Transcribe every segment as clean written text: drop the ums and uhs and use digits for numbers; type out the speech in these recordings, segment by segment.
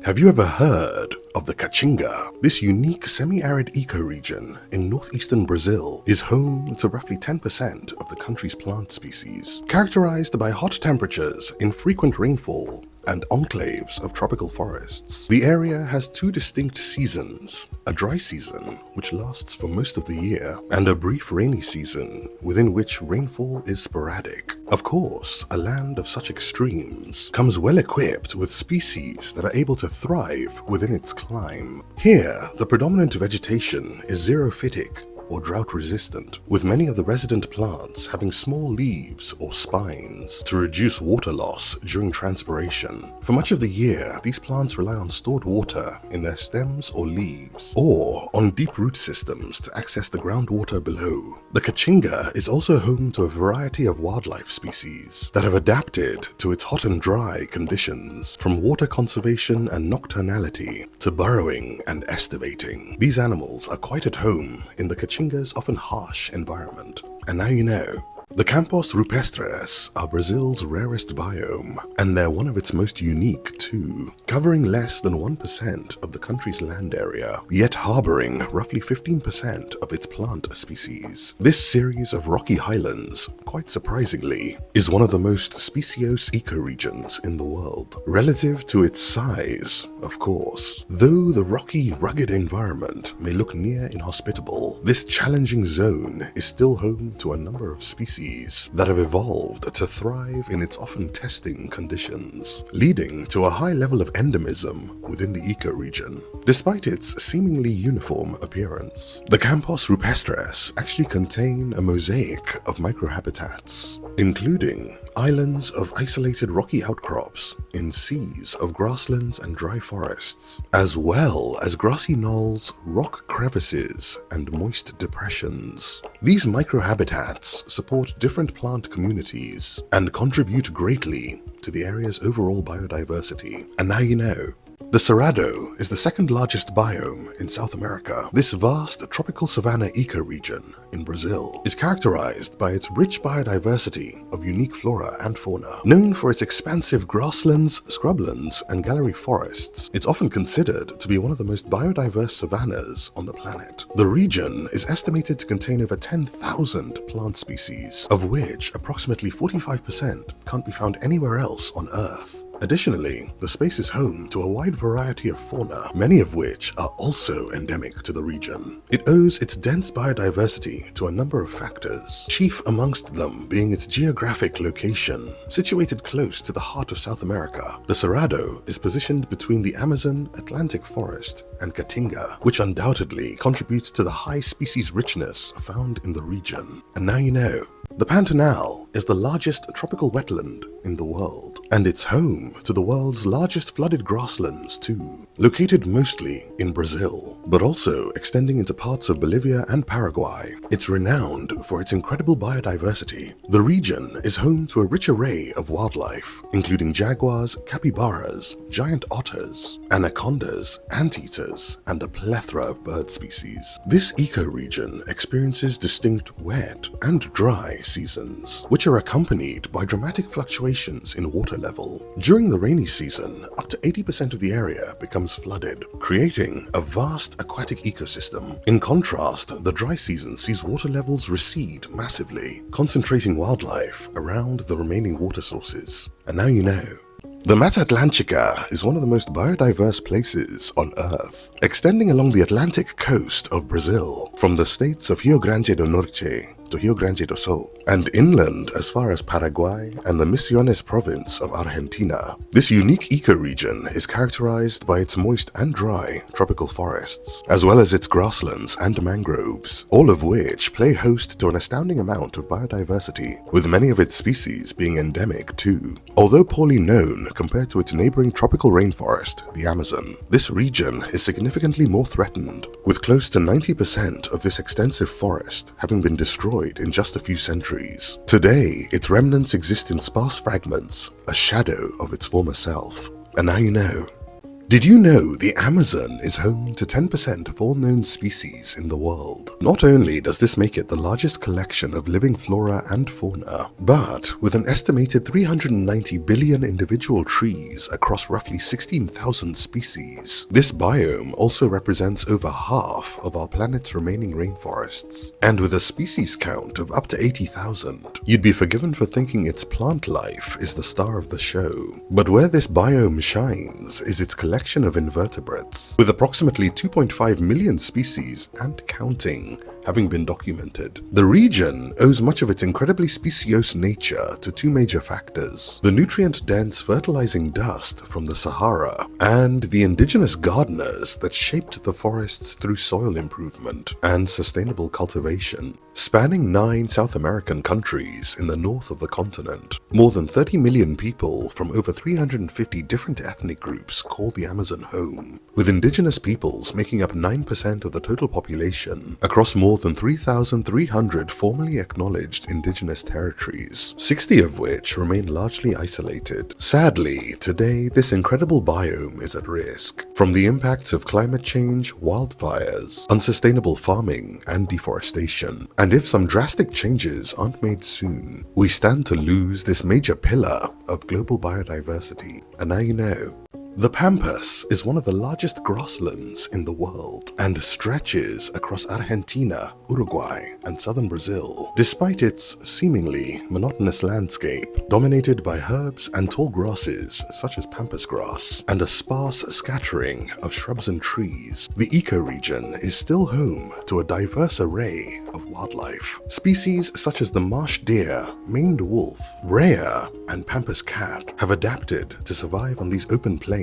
Have you ever heard of the Kachinga? This unique semi-arid ecoregion in northeastern Brazil is home to roughly 10% of the country's plant species. Characterized by hot temperatures, infrequent rainfall, and enclaves of tropical forests, the area has two distinct seasons: a dry season, which lasts for most of the year, and a brief rainy season, within which rainfall is sporadic. Of course, a land of such extremes comes well equipped with species that are able to thrive within its climate. Here, the predominant vegetation is xerophytic, or drought-resistant, with many of the resident plants having small leaves or spines to reduce water loss during transpiration. For much of the year, these plants rely on stored water in their stems or leaves, or on deep root systems to access the groundwater below. The Kachinga is also home to a variety of wildlife species that have adapted to its hot and dry conditions, from water conservation and nocturnality to burrowing and estivating. These animals are quite at home in the Kachinga's often harsh environment. And now you know. The Campos rupestres are Brazil's rarest biome, and they're one of its most unique too, covering less than 1% of the country's land area, yet harboring roughly 15% of its plant species. This series of rocky highlands, quite surprisingly, is one of the most speciose ecoregions in the world, relative to its size, of course. Though the rocky, rugged environment may look near inhospitable, this challenging zone is still home to a number of species that have evolved to thrive in its often testing conditions, leading to a high level of endemism within the ecoregion. Despite its seemingly uniform appearance, the Campos rupestres actually contain a mosaic of microhabitats, including islands of isolated rocky outcrops in seas of grasslands and dry forests, as well as grassy knolls, rock crevices, and moist depressions. These microhabitats support different plant communities and contribute greatly to the area's overall biodiversity. And now you know. The Cerrado is the second largest biome in South America. This vast tropical savanna ecoregion in Brazil is characterized by its rich biodiversity of unique flora and fauna. Known for its expansive grasslands, scrublands, and gallery forests, it's often considered to be one of the most biodiverse savannas on the planet. The region is estimated to contain over 10,000 plant species, of which approximately 45% can't be found anywhere else on Earth. Additionally, the space is home to a wide variety of fauna, many of which are also endemic to the region. It owes its dense biodiversity to a number of factors, chief amongst them being its geographic location. Situated close to the heart of South America, the Cerrado is positioned between the Amazon Atlantic forest and Caatinga, which undoubtedly contributes to the high species richness found in the region. And now you know. The Pantanal is the largest tropical wetland in the world, and it's home to the world's largest flooded grasslands too, located mostly in Brazil, but also extending into parts of Bolivia and Paraguay. It's renowned for its incredible biodiversity. The region is home to a rich array of wildlife, including jaguars, capybaras, giant otters, anacondas, anteaters, and a plethora of bird species. This ecoregion experiences distinct wet and dry seasons, which are accompanied by dramatic fluctuations in water level. During the rainy season, up to 80% of the area becomes flooded, creating a vast aquatic ecosystem. In contrast, the dry season sees water levels recede massively, concentrating wildlife around the remaining water sources. And now you know. The Atlantica is one of the most biodiverse places on Earth, extending along the Atlantic coast of Brazil, from the states of Rio Grande do Norte to Rio Grande do Sul, and inland as far as Paraguay and the Misiones province of Argentina. This unique ecoregion is characterized by its moist and dry tropical forests, as well as its grasslands and mangroves, all of which play host to an astounding amount of biodiversity, with many of its species being endemic too. Although poorly known compared to its neighboring tropical rainforest, the Amazon, this region is significantly more threatened, with close to 90% of this extensive forest having been destroyed in just a few centuries. Today, its remnants exist in sparse fragments, a shadow of its former self. And now you know. Did you know the Amazon is home to 10% of all known species in the world? Not only does this make it the largest collection of living flora and fauna, but with an estimated 390 billion individual trees across roughly 16,000 species, this biome also represents over half of our planet's remaining rainforests. And with a species count of up to 80,000, you'd be forgiven for thinking its plant life is the star of the show. But where this biome shines is its collection of invertebrates, with approximately 2.5 million species and counting having been documented. The region owes much of its incredibly speciose nature to two major factors: the nutrient-dense fertilizing dust from the Sahara and the indigenous gardeners that shaped the forests through soil improvement and sustainable cultivation. Spanning 9 South American countries in the north of the continent, more than 30 million people from over 350 different ethnic groups call the Amazon home, with indigenous peoples making up 9% of the total population across more than 3,300 formally acknowledged indigenous territories, 60 of which remain largely isolated. Sadly, today this incredible biome is at risk from the impacts of climate change, wildfires, unsustainable farming, and deforestation. And if some drastic changes aren't made soon, we stand to lose this major pillar of global biodiversity. And now you know. The Pampas is one of the largest grasslands in the world and stretches across Argentina, Uruguay, and southern Brazil. Despite its seemingly monotonous landscape, dominated by herbs and tall grasses such as pampas grass, and a sparse scattering of shrubs and trees, the ecoregion is still home to a diverse array of wildlife. Species such as the marsh deer, maned wolf, rhea, and pampas cat have adapted to survive on these open plains.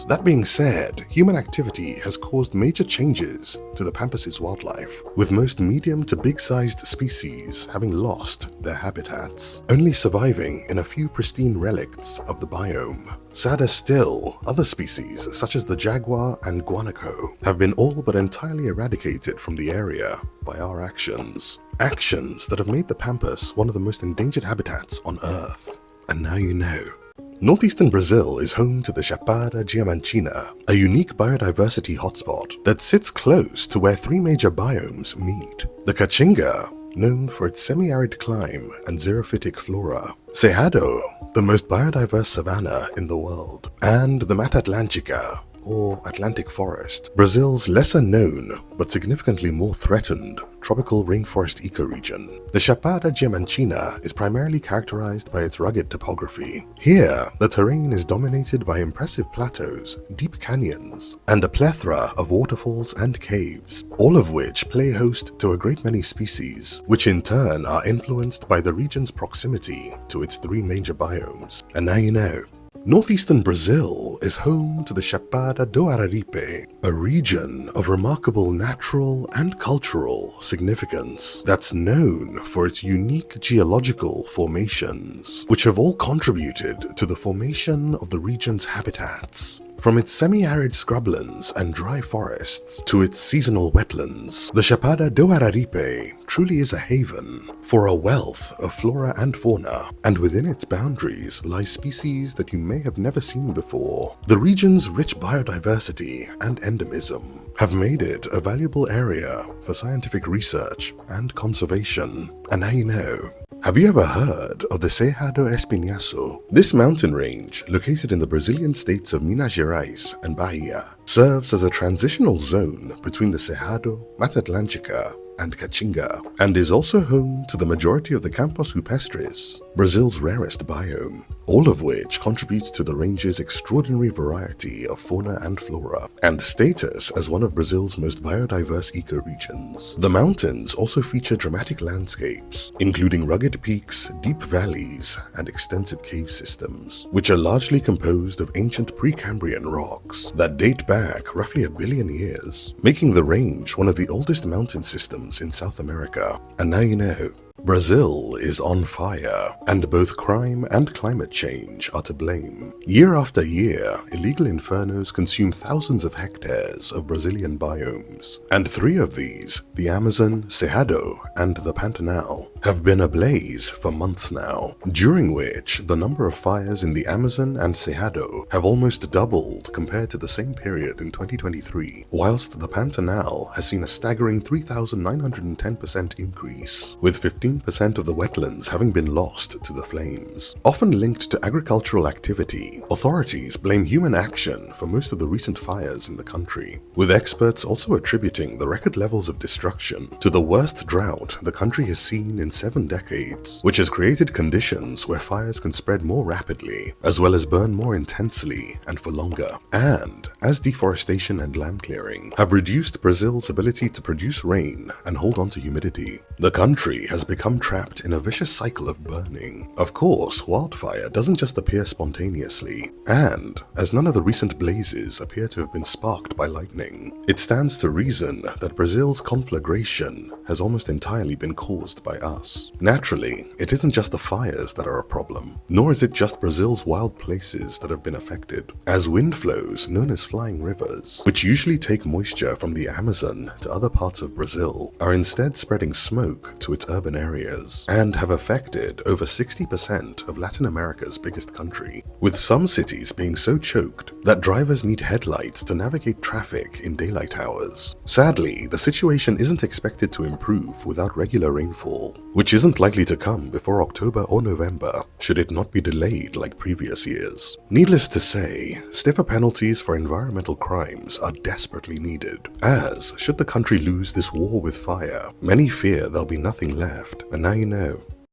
That being said, human activity has caused major changes to the Pampas' wildlife, with most medium to big-sized species having lost their habitats, only surviving in a few pristine relicts of the biome. Sadder still, other species such as the jaguar and guanaco have been all but entirely eradicated from the area by our actions. Actions that have made the Pampas one of the most endangered habitats on Earth. And now you know. Northeastern Brazil is home to the Chapada Janina, a unique biodiversity hotspot that sits close to where 3 major biomes meet. The Kachinga, known for its semi-arid climate and xerophytic flora, Cerrado, the most biodiverse savanna in the world, and the Atlantica, or Atlantic forest, Brazil's lesser known but significantly more threatened tropical rainforest ecoregion. The Chapada Janina is primarily characterized by its rugged topography. Here, the terrain is dominated by impressive plateaus, deep canyons, and a plethora of waterfalls and caves, all of which play host to a great many species, which in turn are influenced by the region's proximity to its 3 major biomes. And now you know. Northeastern Brazil is home to the Chapada do Araripe, a region of remarkable natural and cultural significance that's known for its unique geological formations, which have all contributed to the formation of the region's habitats. From its semi-arid scrublands and dry forests to its seasonal wetlands, the Chapada do Araripe truly is a haven for a wealth of flora and fauna, and within its boundaries lie species that you may have never seen before. The region's rich biodiversity and endemism have made it a valuable area for scientific research and conservation. And now you know. Have you ever heard of the Cerrado Espinhaço? This mountain range, located in the Brazilian states of Minas Gerais and Bahia, serves as a transitional zone between the Cerrado, Atlantica, and Cachinga, and is also home to the majority of the Campos rupestris, Brazil's rarest biome, all of which contributes to the range's extraordinary variety of fauna and flora, and status as one of Brazil's most biodiverse ecoregions. The mountains also feature dramatic landscapes, including rugged peaks, deep valleys, and extensive cave systems, which are largely composed of ancient Precambrian rocks that date back roughly 1 billion years, making the range one of the oldest mountain systems in South America. And now you know. Brazil is on fire, and both crime and climate change are to blame. Year after year, illegal infernos consume thousands of hectares of Brazilian biomes, and 3 of these, the Amazon, Cerrado, and the Pantanal, have been ablaze for months now, during which the number of fires in the Amazon and Cerrado have almost doubled compared to the same period in 2023, whilst the Pantanal has seen a staggering 3,910% increase, with 15% of the wetlands having been lost to the flames. Often linked to agricultural activity, authorities blame human action for most of the recent fires in the country, with experts also attributing the record levels of destruction to the worst drought the country has seen in 7 decades, which has created conditions where fires can spread more rapidly, as well as burn more intensely and for longer. And as deforestation and land clearing have reduced Brazil's ability to produce rain and hold on to humidity, the country has become trapped in a vicious cycle of burning. Of course, wildfire doesn't just appear spontaneously, and as none of the recent blazes appear to have been sparked by lightning, it stands to reason that Brazil's conflagration has almost entirely been caused by us. Naturally, it isn't just the fires that are a problem, nor is it just Brazil's wild places that have been affected, as wind flows known as flying rivers, which usually take moisture from the Amazon to other parts of Brazil, are instead spreading smoke to its urban areas, and have affected over 60% of Latin America's biggest country, with some cities being so choked that drivers need headlights to navigate traffic in daylight hours. Sadly, the situation isn't expected to improve without regular rainfall, which isn't likely to come before October or November, should it not be delayed like previous years. Needless to say, stiffer penalties for environmental crimes are desperately needed, as should the country lose this war with fire, many fear there'll be nothing left, and now you know.